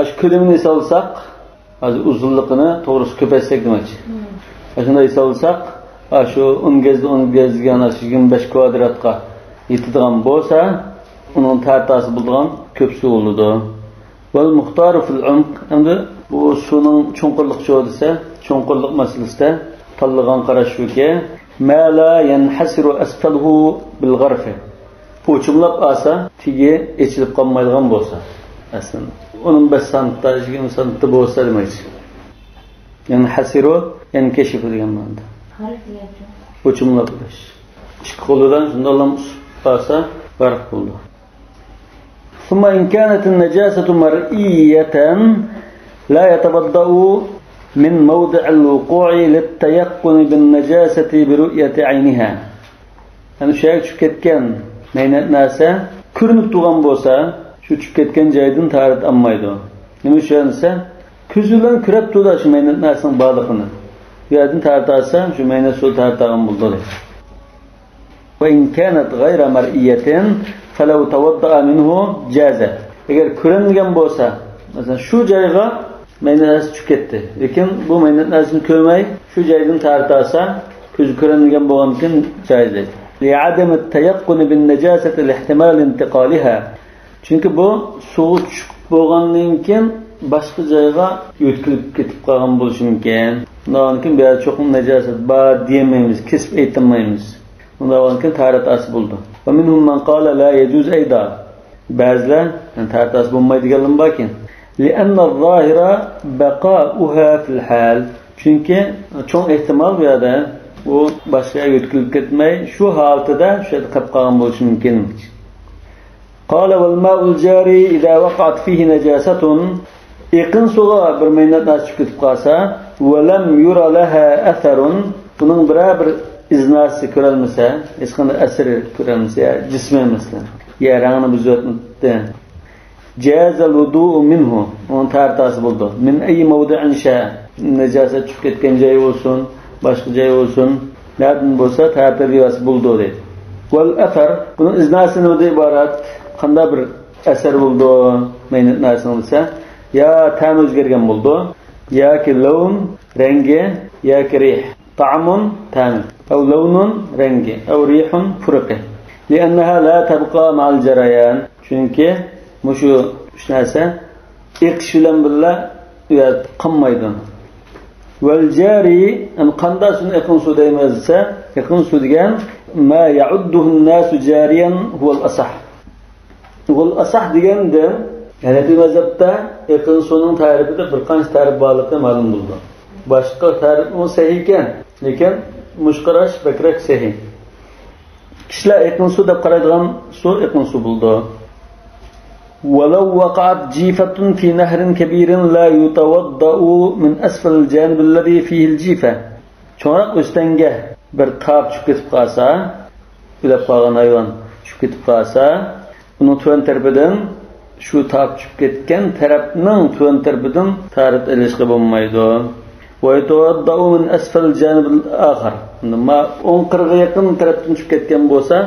Ash ko'limini solsak, hozir uzunligini to'g'risi ko'paytsak demoqchi. Shunday solsak, shu 10 gaz degan 25 kvadratga yetadigan bo'lsa, uning tartasi bo'lgan ko'p suv bo'ladi. Val muxtaru fil umq, endi bu suvning cho'nqirlik cho'g'i desa, cho'nqirlik masalasida tanlagan qarash shuki, ma la yanhasiru asfaluhu bil gharfi. Po'chimlab olsa, tigi echilib qolmaydigan bo'lsa, aslida 15 santda, 20 santda bo'lsa demakchi. Yanhasiru, yankashifu degan ma'noda. Po'chimlab olish. Ikki qo'lidan shunday olsa, farq bo'ldi. ثم إن كانت النجاسة مرئية لا يتبدأ من موضع الوقوع للتيقن بالنجاسة برؤية عينها. Yani şu çıkıp ketken meynat nasa kürünüp tuğan bolsa şu çıkıp ketken jaydın tarit almaydı. Nima şönse küzülen kürep tuğda şu meynat nasının bağlığını. Yadın tarit alsa şu meynat su tarit algan buldu. Ve in kanat gayra mar'iyetin felav tawadda minhu jaza. Eğer kürengen bolsa mesela şu jayga meynat nası çıkıp ketdi. Lekin bu meynat nasını körmey şu jaydın tarit alsa küz kürengen bolgan için jaiz. لعدم التيقن بالنجاسة لاحتمال انتقالها. Çünkü bu suğu çıkıp bolgandan keyin başka joyga ötkülüp ketip kalgan boluşı mümkün. Ondan keyin biraz çok najasat bar diyemeyiz, kesip aytmayız. Ondan keyin taharat asy buldu. Ve minhum man qala la yecuz ayda. Bazılar taharat asy bolmaydı deganlar barkin. لأن الظاهر بقاؤها في الحال. Çünkü çok ihtimal var bu başka ötkülüp ketmey şu halıda şu qap qalgan boluşı mümkün. قال والماء الجاري إذا وقعت فيه نجاسة يقين suğa bir meynat nas çıkıp ketip qalsa ولم يرى لها أثر bunun bir iznası görülmese hech qanday asr görülmese cisme mesela ya rangını buzatmadi جاز الوضوء منه onun tartası buldu min أي موضع شاء najasat çıkıp ketken joy olsun başka joy olsun nereden bolsa tartı buldu dedi. Vel athar bunun iznasını da ibarat qanday bir asar buldu meynat nasını bilsa ya tam o'zgargan buldu yoki lawn rengi yoki rih ta'mun tam aw lawnun rengi aw rihun furqi لأنها لا تبقى مع الجريان çünkü mushu narsa eqish bilan birga qolmaydi. Vel jari an qanday sun yaqin su deymizsa yaqin su degan ma ya'udduhu an-nas jariyan huwa al-asah. Vel asah deganda Hanefi mazhabda yaqin suning tarifida bir qancha tarif borligi ma'lum bo'ldi. Boshqa tarif o sahih ekan, lekin mushqarash bakrak sahih. Kishilar yaqin su deb qaraydigan su yaqin su bo'ldi. ولو وقعت جيفة في نهر كبير لا يتوضأ من أسفل الجانب الذي فيه الجيفة. Çoğunak üstenge bir tab çıkıp ketip qalsa, bilep qalgan hayvan çıkıp ketip qalsa, bunun tön tarafından şu tab çıkıp ketken tarafning tön tarafından tarit ilishqi bo'lmaydi. Ve yatawadda min asfal الجانب الآخر. Ma 10 qirg'a yaqin tarafdan çıkıp ketgan bo'lsa,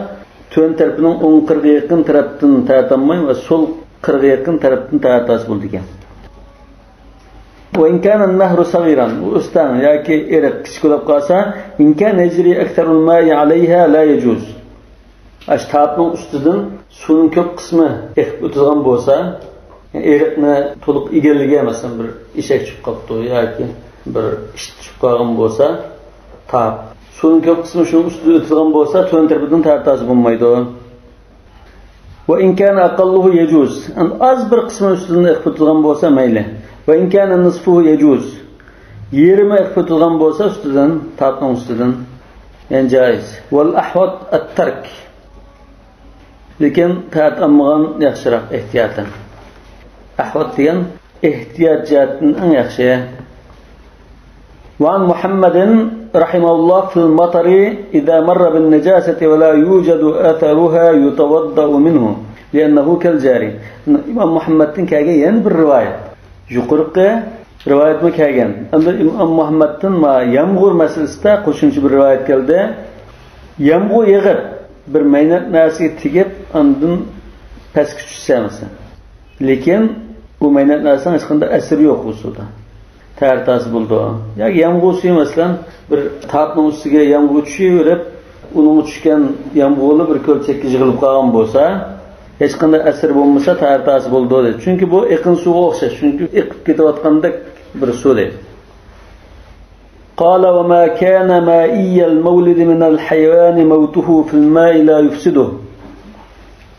tön tarafının 10 qirg'a yaqin tarafdan tartamay ve sol qirg'a yaqin tarafdan tartas bo'ldi ekan. وإن كان النهر صغيرا وأستان ياكي إرق كشكولاب قاسا إن كان يجري أكثر الماء عليها لا يجوز. أشتابن üstüden suyun köp kısmı ekip ötüzgan bolsa, yani eriqni to'liq egalliga masalan bir eshak chiqib qolibdi yoki bir ish chiqib qolgan bo'lsa, tab suyun köp kısmı shu ustida o'tizgan bo'lsa, to'n tarafidan tartasi bo'lmaydi. Va in kana aqalluhu yajuz. Az bir qismi ustidan ekip ötizgan bo'lsa mayli. Va in kana nisfuhu yajuz. Yerimi ekip ötizgan bo'lsa ustidan, tabning ustidan yani jaiz. Val ahvat at-tark. Lekin ta'ammagan yaxshiroq ehtiyotdan. Ahvat degan ehtiyot jihatdan eng yaxshi. وعن محمد رحمه الله في المطر إذا مر بالنجاسة ولا يوجد أثرها يتوضأ منه لأنه كالجاري. إمام محمد كاجين بالرواية يقرق رواية ما كاجين. أما إمام محمد ما يمغر مسألة قشنش بالرواية كالده يمغر يغر برمينات ناسي تجيب عندن تسكت السامسة. لكن ومينات ناسي إسكندر أسر yok usulda. Tartası buldu. Ya yağmur suyu mesela bir tapның üstüge yağmur düşüyorep, onun düşken yağmurlu bir kölçekki yığılıp qalgan bolsa, hech qanday asir bo'lmasa tartası buldu dedi. Çünkü bu yaqin suga o'xshash. Çünkü iqib ketayotgandek bir suv dedi. قال وما كان مائي المولد من الحيوان موته في الماء لا يفسده.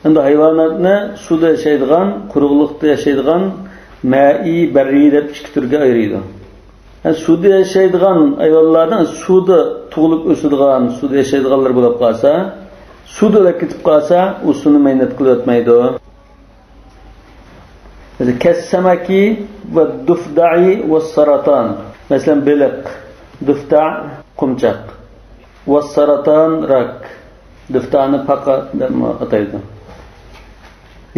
Endi hayvonotni suvda yashaydigan, quruqlikda yashaydigan ma'i barri deb ikki turga ayiradi. Yani suvda yashaydigan hayvonlardan suvda tug'ilib o'sadigan, suvda yashaydiganlar bo'lib qolsa, suvda ketib qolsa, u suvni mehnat qilib o'tmaydi. Kas samaki va dufda'i va saratan. Mesela beliq, difta, qumchaq. Was-saratan rak. Diftani paqa deb ataydi.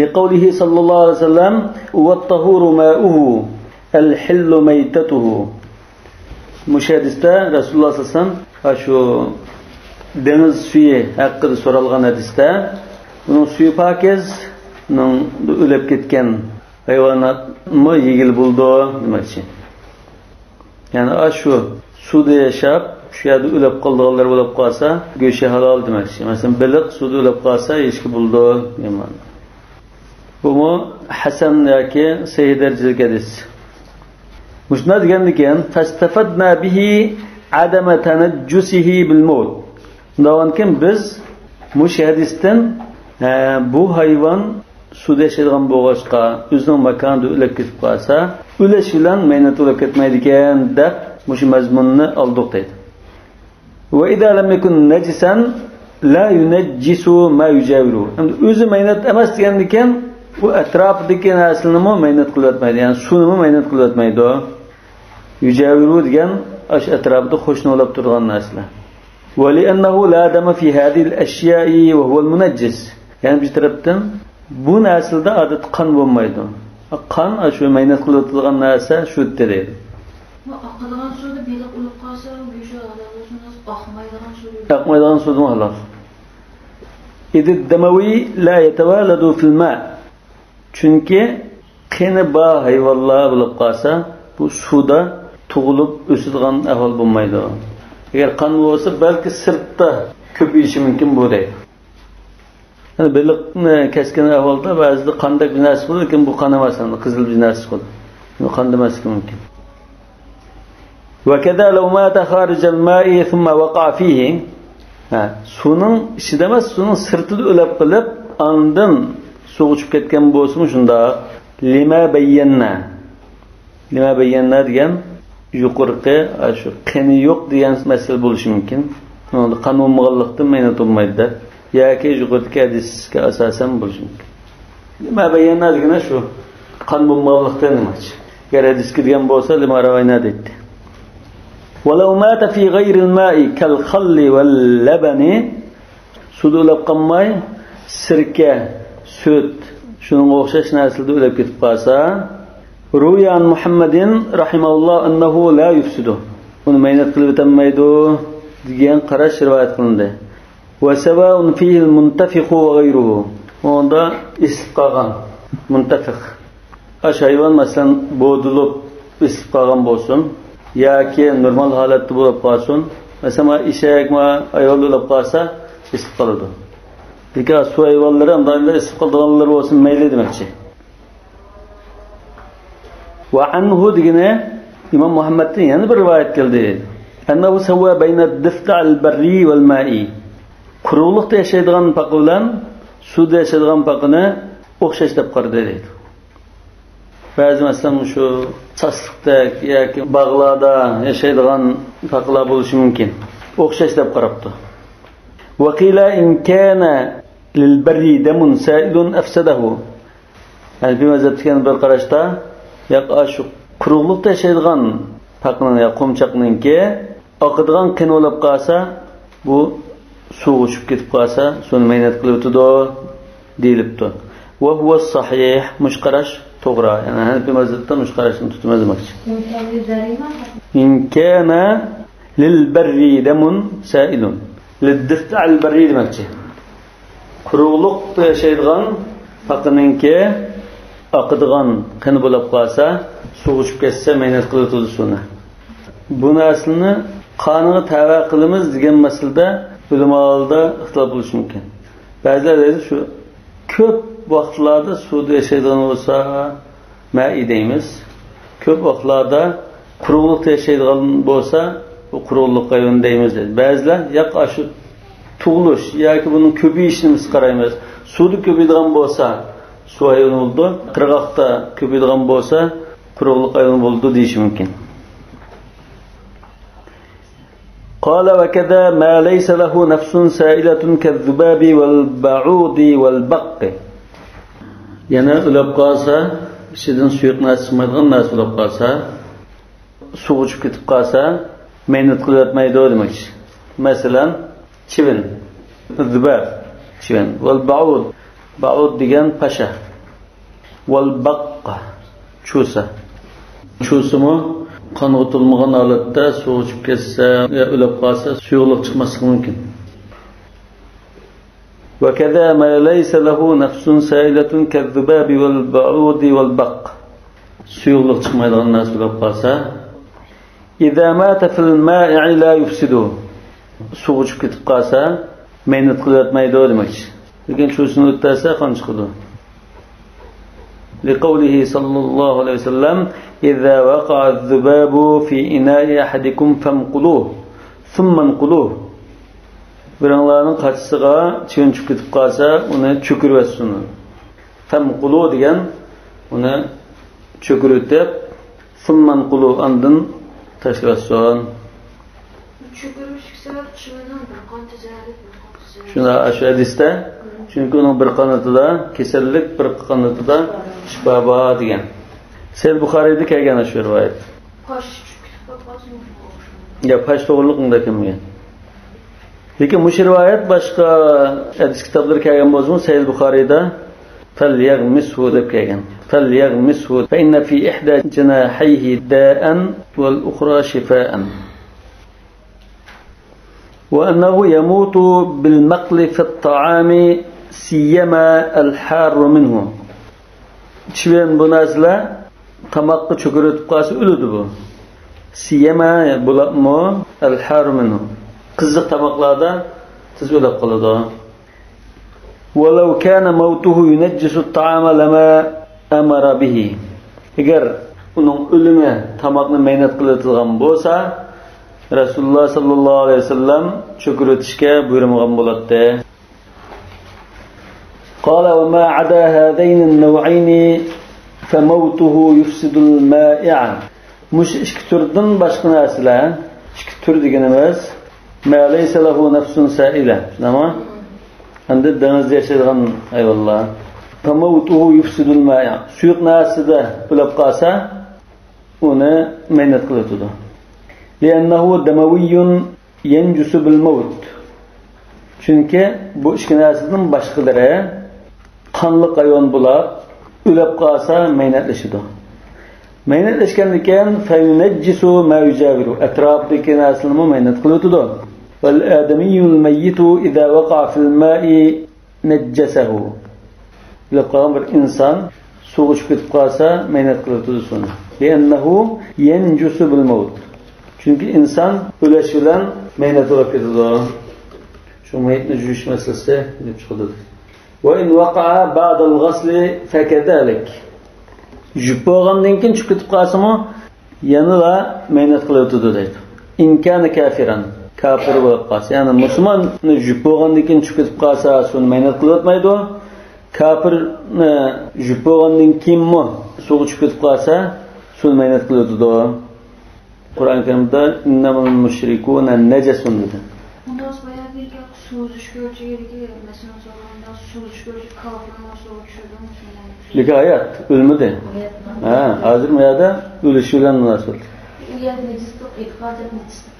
لقوله صلى الله عليه وسلم والطهور ماؤه الحل ميتته. Müşahidiste Resulullah sallallahu aleyhi ve sellem şu deniz suyu hakkında sorulgan hadiste bunun suyu pakiz, bunun ölüp ketken hayvanat mı yegil buldu demekçi. Yani şu suda yaşap şu yerda ölüp qoldiganlar bo'lib qolsa go'shi halol demekçi. Mesela beliq suda ölüp qolsa eshki buldu deman. Bu mu hasan yoki sahih darajadagi hadis. Mushna degandikan fastafadna bihi adama tanajjusihi bil maut. Bundan biz mush hadisdan bu hayvon suda yashaydigan bo'lg'achqa o'zining makonida o'lib ketib qolsa, o'lish bilan mehnat o'lib ketmaydi ekan deb mush mazmunni oldik deydi. Va idza lam yakun najisan la yunajjisu ma yujawiru. Endi o'zi mehnat emas degandikan bu atrofidagi narsani mehnat qilyotmaydi, ya'ni suvni mehnat qilyotmaydi. Yujawiru degan ash atrofida qo'shni bo'lib turgan narsalar. Va li'annahu la dama fi hadhihi al-ashya'i wa huwa al-munajjis. Ya'ni bir tarafdan bu narsalarda odat qon bo'lmaydi. Qon shu mehnat qilayotgan narsa shu deydi. Bu oqadigan suvda beliq o'lib qolsa, go'shi oqmaydigan suvda halol. İdi damawi la yatawaladu fil ma. Chunki qini ba hayvonlar bo'lib qolsa, bu suvda tug'ilib o'sadigan ahvol bo'lmaydi. Agar qon bo'lsa, balki sirtda ko'payishi mumkin bo'ladi. Yani beliqni keskin ahvolda ba'zida qanday bir narsa bo'ladi, lekin bu qon emas, qizil bir narsa bo'ladi. Bu qon demasligi mumkin. Wa kada law mata kharij al-ma'i thumma waqa'a fihi. Suvning ichida emas, suvning sirtida o'lib qolib, ondan suv uchib ketgan bo'lsa, shunda lima bayyana degan yuqorqi shu qani yo'q degan masala bo'lishi mumkin. Unda qon bo'lmaganlikdan mehnat bo'lmaydi. Yoki yuqoridagi hadisga asosan bo'lishi mumkin. Lima bayyana degani shu qon bo'lmaganlikdan emas. Agar hadisga degan bo'lsa, lima ravayna deydi. ولو مات في غير الماء كالخل واللبن suvda o'lib qolmay sirka, süt shunga o'xshash narsalarda o'lib ketib qolsa, ruyan Muhammadin rahimahulloh annahu la yufsidu. Uni mehnat qilib o'tmaydi degan qarash rivoyat qilindi. Wa sawa'un fihi al-muntafiq wa ghayruhu. Unda isib qolgan muntafiq. Ash hayvon masalan bo'dilib isib qolgan bo'lsin yoki normal holatda bo'lib qolsin. Masalan, eshak va ayol bo'lib qolsa isib qoladi. Lekin su hayvonlar ham doimlar isib qolganlar bo'lsin mayli demoqchi. Va anhu degani Imom Muhammaddan yana bir rivoyat keldi. Annahu sawwa bayna ad-difta al-barri wal-ma'i. Quruqlikda yashaydigan paqi bilan suvda yashaydigan paqini o'xshash deb qaradi deydi. Ba'zi masalan shu chasliqda yoki bog'larda yashaydigan paqlar bo'lishi mumkin. O'xshash deb qarabdi. Wa qila in kana lil-barri damun sa'ilun afsadahu. Yani bir mazhabdan bir qarashda shu quruqlikda yashaydigan paqning yoki qumchaqninki oqadigan qin bo'lib qolsa, bu suv uchib ketib qolsa, suni mehnat qilib o'tadi deyilibdi. Va huwa sahih, mushqarash to'g'ri. Yani Hanafi mazhabida mushqarashni tutmaz demoqchi. In kana lil barri damun sa'ilun. Lid-difta al-barri demoqchi. Quruqlikda yashaydigan paqninki oqadigan qin bo'lib qolsa, suv uchib ketsa, mehnat qilib o'tadi suvni. Bu narsani qoniga tava qilamiz degan masalada ulamolarda ixtilof bo'lishi mumkin. Ba'zilar deydi shu ko'p vaqtlarda suvda yashaydigan bo'lsa ma'i deymiz. Ko'p vaqtlarda quruqlikda yashaydigan bo'lsa bu quruqlik hayvon deymiz deydi. Ba'zilar yo'q shu tug'ilish yoki buning ko'payishini biz qaraymiz. Suvda ko'paydigan bo'lsa suv hayvon bo'ldi, qirg'oqda ko'paydigan bo'lsa quruqlik hayvon bo'ldi deyish mumkin. قال وكذا ما ليس له نفس سائلة كالذباب والبعوض والبق. Yani ölüp qalsa, işidən suyuq nəsə çıxmaydıqan nəsə ölüp qalsa, suv ichib ketib qolsa, mehnat qilayotmaydi demoqchi. Masalan, chivin, zubab, chivin, val ba'ud, ba'ud degan pasha, val baqqa, cho'sa. Cho'simi qong'utilmagan holatda suv ichib ketsa, yo o'lib qolsa, suyuqlik chiqmasligi mumkin. وكذا ما ليس له نفس سائلة كالذباب والبعوض والبق suyuqlik chiqmaydigan narsa bo'lib qolsa إذا مات في المائع لا يفسده suv ichib ketib qolsa mehnat qilayotmaydi demoqchi. Lekin shusini o'tasa qon chiqadi. لقوله صلى الله عليه وسلم إذا وقع الذباب في إناء أحدكم فامقلوه ثم انقلوه birinlarning qachisiga chivin chiqib ketib qolsa, uni cho'kirib o'tsin. Famqulu degan uni cho'kirib o'tib, summanqulu andin tashlab o'tsin. Cho'kirib chiqsa, chivinning bir qon tezalik. Shunda shu hadisda, chunki uning bir qanotida kasallik, bir qanotida shifo bor degan. Sahih Buxoriyda kelgan shu rivoyat. Qosh chiqib qolsin. Ya pash to'g'riliqda kelmagan. Lekin bu rivoyat boshqa hadis kitoblarida kelgan bo'lsa, Sahih Buxoriyda falyaghmishu deb kelgan. Falyaghmishu fa inna fi ihda janahayhi da'an wal ukhra shifaan. Wa annahu yamutu bil maqli fi at-ta'ami siyama al-har minhu. Chivin bu narsalar tamoqqa cho'kirib qolsa o'ladi bu. Siyama bulaqmo al-har minhu. Qiziq tamoqlarda tez o'lib qoladi. Walau kana mautuhu yunajjisu at-ta'ama lama amara bihi. Agar uning o'limi tamoqni mehnat qiladigan bo'lsa, Rasululloh sallallohu alayhi vasallam cho'kiritishga buyurmagan bo'ladi. Qala wa ma 'ada hadayn an-naw'ayn fa mautuhu yufsidu al-ma'i'a. Mush ikki turdan boshqa narsalar, ikki tur deganimiz ma laysa lahu nafsun sa'ila. Nima? Endi dengizda yashaydigan hayvonlar. Famautuhu yufsidul ma'a. Suyuq narsida o'lib qolsa, uni mehnat qiladi. Li'annahu damawiyyun yanjusu bil maut. Chunki bu ikki narsadan boshqalari qonli hayvon bo'lib, o'lib qolsa mehnatlashadi. Mehnatlashgandan keyin fayunajjisu ma yujawiru. Atrofdagi narsalarni mehnat qiladi. والآدمي الميت إذا وقع في الماء نجسه. لقام الإنسان سوق شكت قاسا ما ينقل تدسون لأنه ينجس بالموت. Çünkü insan öleşilen ما ينقل تدسون. شو ما يتنجوش مسلسة يبشخدد. وإن وقع بعد الغسل فكذلك. جبوغان لكن شكت قاسا ما ينلا ما ينقل تدسون. إن كان كافرا. Kafir bo'lib qolsa, ya'ni musulmonni jub bo'lgandan keyin chiqib qolsa, shuni mehnat qilayotmaydi. Kafirni jub bo'lgandan keyinmi suvga chiqib qolsa, shuni mehnat qilaydi. Qur'on Karimda innamal mushrikuna najasun dedi. Unda so'yadiki, suv ichguvchiga, masalan, so'rganda suv ichguvchi kafirni suv ichadi. Lekin hayot o'lmadi. Ha, hozir bu yerda o'lish bilan munosabat. U yerda najislik, e'tiqod etmaydi.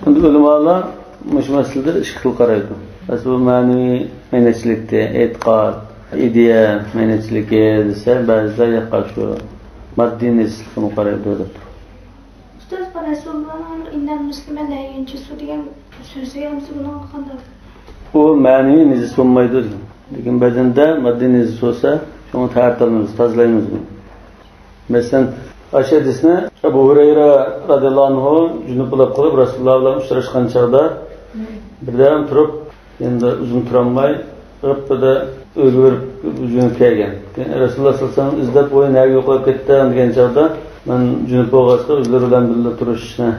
Ulamalar mush masalada ikki xil qaraydi. Asl ma'naviy mehnatchilikda e'tiqod, ideya mehnatchiligi desa, ba'zilar yaqashu moddiy nisbini qaraydi deb. Ustoz, Rasulullohning innal musliman la yanjusu degan so'zi ham bundan qanday? U ma'naviy niz bo'lmaydi. Lekin badanda moddiy niz bo'lsa, shuni tartibimiz, tozalaymiz. Masalan, Aşedisine Ebu Hureyre radıyallahu anhu junub bo'lib qolib Rasululloh bilan uchrashgan chaqda birdan turib, endi uzun turamay, g'ippada o'lib junub kelgan. Rasululloh sallallohu alayhi vasallam izlab o'yin yo'qolib ketdi degan chaqda men junub bo'lg'achqa o'zlari bilan birga turishni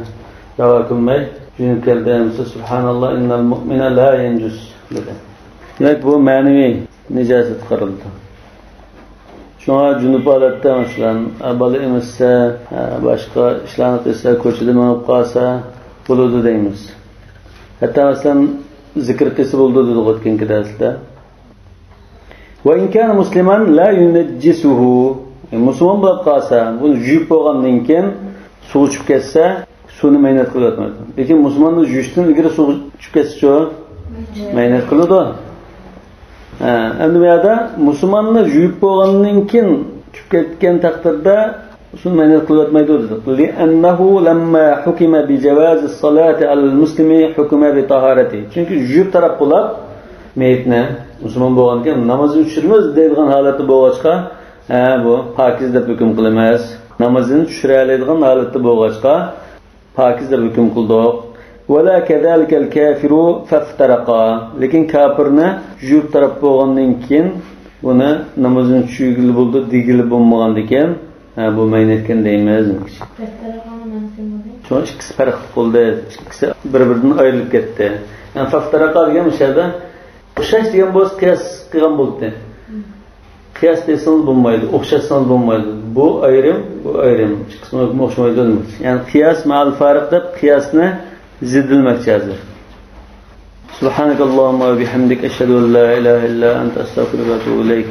ravo qilmay junub keldim. Subhanalloh innal mu'mina la yanjus dedi. Demak bu ma'naviy nijosat qarildi. Şuna junub holatda masalan bola emizsa, boshqa ishlarni qilsa, ko'chada minib qolsa bo'ladi deymiz. Hatto masalan zikr qilsa bo'ladi dedi o'tgan darsda. Va in kana musliman la yunajjisuhu. Musulmon bo'lib qolsa, buni yuvib bo'lgandan keyin suv ichib ketsa, suvni maynat qilyapmaydi. Lekin musulmonni yuvishdan ilgari suv ichib ketsa-chi, maynat qiladi. Endi bu yerda musulmonni yuvib bo'lgandan keyin ichib ketgan taqdirda suvni maynat qilyapmaydi dedi. Li'annahu lamma hukima bi jawazi as-salati al-muslimi hukuma bi taharati. Chunki yuvib taraf bo'lib meyitni musulmon bo'lgandan namozni tushirmiz deydigan holatda bo'lg'achqa, bu pokiz deb hukm qilamiz. Namozini tushira oladigan holatda bo'lg'achqa pokiz deb hukm qildik. Wala kadhalikal kafiru faftaraqa. Lekin kafirni yuvib taraf bo'lgandan keyin buni namozini tushirgili bo'ldi, degili bo'lmagandan keyin bu maynatgan deymiz. Şu ikisi farklı oldu. İkisi birbirinden ayrılıp gitti. Yani faftaraqa degan o'shada o'xshash degan bo'z qiyos qilgan bo'ldi. Qiyos desangiz bo'lmaydi, o'xshatsangiz bo'lmaydi. Bu ayrim, bu ayrim. Ikisini o'xshamaydi. Yani qiyos ma'al farq deb qiyosni zidilmoqchi hozir. Subhanakallahumma va bihamdik ashhadu an la ilaha illa anta astaghfiruka va atubu ilayk.